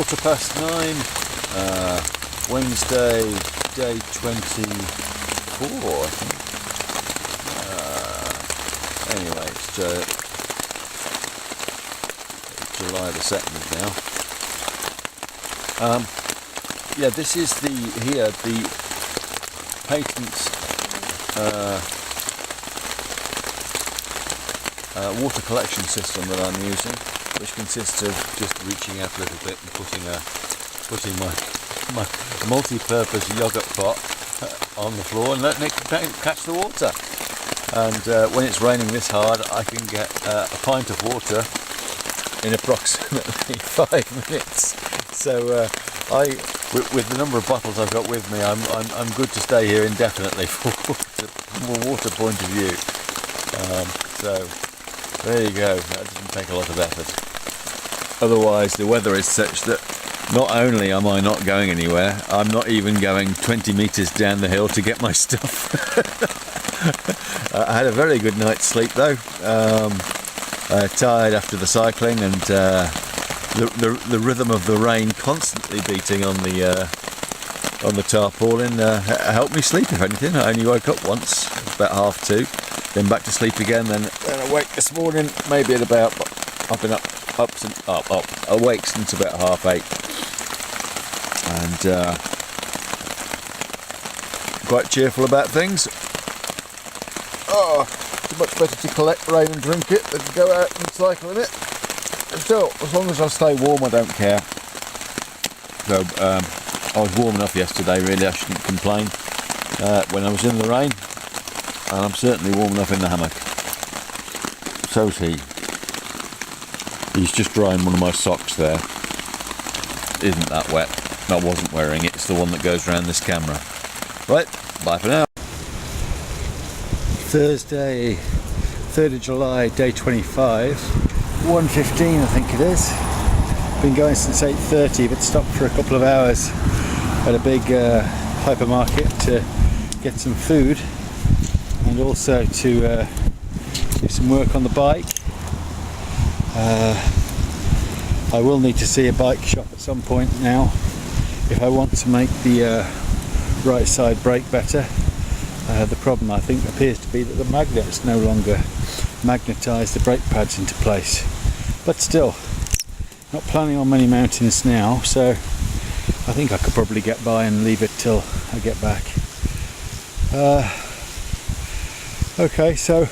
9:15, Wednesday, day 24, I think. Anyway, it's July the 2nd now. Yeah, this is the patent water collection system that I'm using, which consists of just reaching out a little bit and putting my multi-purpose yogurt pot on the floor and letting it catch the water. And when it's raining this hard, I can get a pint of water in approximately 5 minutes. So with the number of bottles I've got with me, I'm good to stay here indefinitely from a water point of view. So there you go. That doesn't take a lot of effort. Otherwise, the weather is such that not only am I not going anywhere, I'm not even going 20 metres down the hill to get my stuff. I had a very good night's sleep though. Tired after the cycling, and the rhythm of the rain constantly beating on the tarpaulin helped me sleep. If anything, I only woke up once, about 2:30, then back to sleep again. Then awake this morning, maybe at about I've been up awake since about 8:30, and quite cheerful about things. Oh, it's much better to collect rain and drink it than go out and cycle in it. Still, as long as I stay warm, I don't care. So I was warm enough yesterday, really. I shouldn't complain when I was in the rain, and I'm certainly warm enough in the hammock. So's he. He's just drying one of my socks there. Isn't that wet? I wasn't wearing it. It's the one that goes around this camera. Right, bye for now. Thursday, 3rd of July, day 25, 1:15 I think it is. Been going since 8:30, but stopped for a couple of hours at a big hypermarket to get some food, and also to do some work on the bike. I will need to see a bike shop at some point now if I want to make the right side brake better. The problem, I think, appears to be that the magnets no longer magnetise the brake pads into place. But still, not planning on many mountains now, so I think I could probably get by and leave it till I get back. Okay, so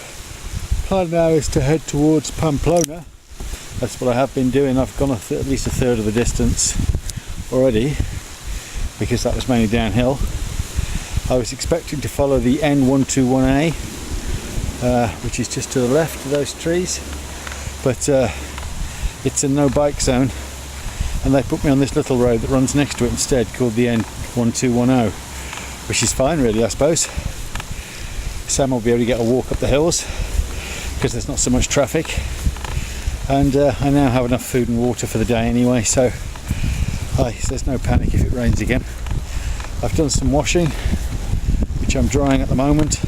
plan now is to head towards Pamplona. That's what I have been doing. I've gone at least a third of the distance already, because that was mainly downhill. I was expecting to follow the N121A, which is just to the left of those trees, but it's a no bike zone, and they put me on this little road that runs next to it instead, called the N1210, which is fine really, I suppose. Sam will be able to get a walk up the hills because there's not so much traffic, and I now have enough food and water for the day anyway, so there's no panic if it rains again. I've done some washing, which I'm drying at the moment.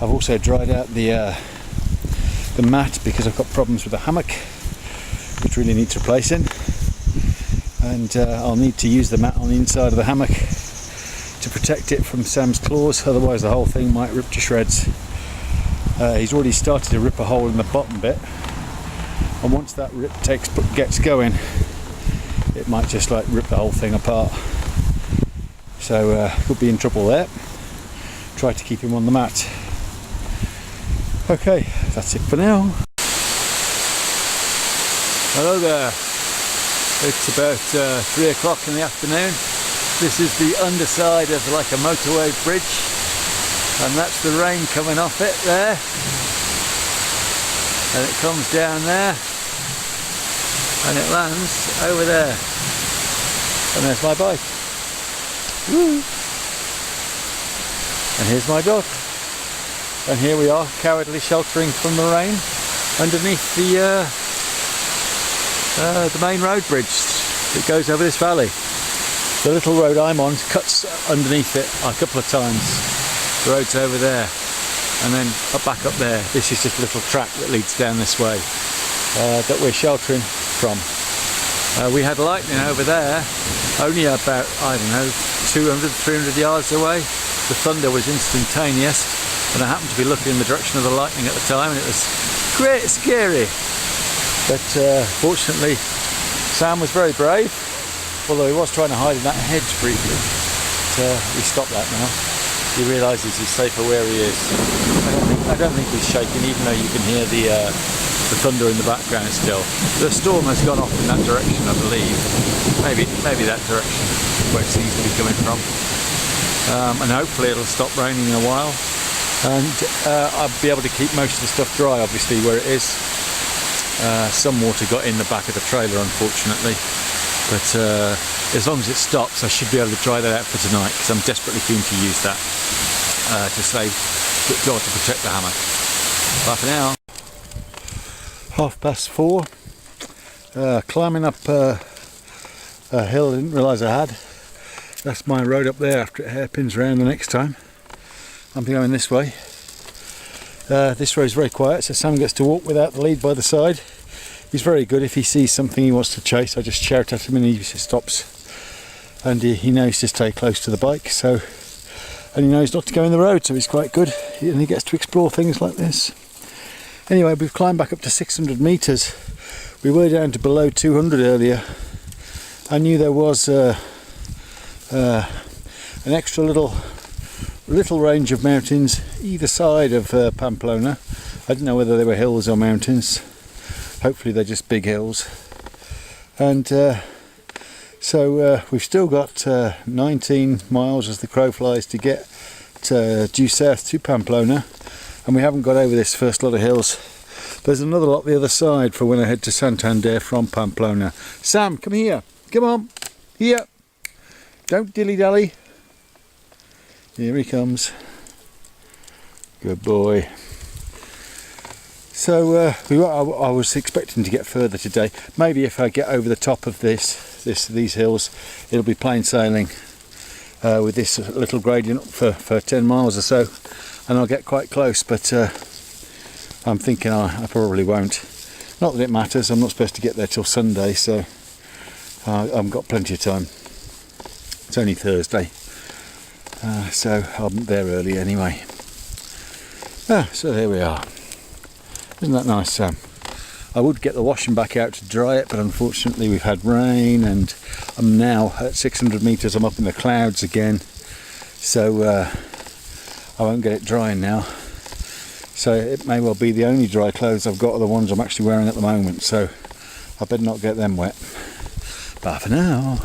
I've also dried out the mat because I've got problems with the hammock, which really needs replacing, and I'll need to use the mat on the inside of the hammock to protect it from Sam's claws, otherwise the whole thing might rip to shreds. He's already started to rip a hole in the bottom bit, and once that rip gets going, it might just like rip the whole thing apart. So could be in trouble there. Try to keep him on the mat. Okay, that's it for now. Hello there. It's about 3 o'clock in the afternoon. This is the underside of like a motorway bridge, and that's the rain coming off it there, and it comes down there and it lands over there, and there's my bike. Woo! And here's my dog, and here we are cowardly sheltering from the rain underneath the main road bridge that goes over this valley. The little road I'm on cuts underneath it a couple of times. The road's over there, and then back up there. This is just a little track that leads down this way that we're sheltering from. We had lightning over there, only about, I don't know, 200, 300 yards away. The thunder was instantaneous, and I happened to be looking in the direction of the lightning at the time, and it was great scary. But fortunately, Sam was very brave, although he was trying to hide in that hedge briefly. But we stopped that now. He realises he's safer where he is. I don't think he's shaking, even though you can hear the thunder in the background still. The storm has gone off in that direction, I believe. Maybe that direction where it seems to be coming from. And hopefully it'll stop raining in a while. And I'll be able to keep most of the stuff dry, obviously, where it is. Some water got in the back of the trailer, unfortunately. But as long as it stops, I should be able to dry that out for tonight, because I'm desperately keen to use that to save, to protect the hammock. Bye for now. 4:30. Climbing up a hill I didn't realise I had. That's my road up there after it hairpins round the next time. I'm going this way. This road is very quiet, so Sam gets to walk without the lead by the side. He's very good. If he sees something he wants to chase, I just shout at him and he stops. And he knows to stay close to the bike, so, and he knows not to go in the road, so he's quite good. And he gets to explore things like this. Anyway, we've climbed back up to 600 metres. We were down to below 200 earlier. I knew there was an extra little range of mountains either side of Pamplona. I didn't know whether they were hills or mountains. Hopefully they're just big hills. And so we've still got 19 miles as the crow flies to get due south to Pamplona, and we haven't got over this first lot of hills. There's another lot the other side for when I head to Santander from Pamplona. Sam, come here. Come on. Here. Don't dilly-dally. Here he comes. Good boy. So I was expecting to get further today. Maybe if I get over the top of these hills, it'll be plain sailing with this little gradient for 10 miles or so, and I'll get quite close. But I'm thinking I probably won't. Not that it matters. I'm not supposed to get there till Sunday, so I've got plenty of time. It's only Thursday, so I'm there early anyway. So there we are. Isn't that nice, Sam? I would get the washing back out to dry it, but unfortunately we've had rain, and I'm now at 600 metres. I'm up in the clouds again, so I won't get it drying now. So it may well be the only dry clothes I've got are the ones I'm actually wearing at the moment, so I better not get them wet. Bye for now.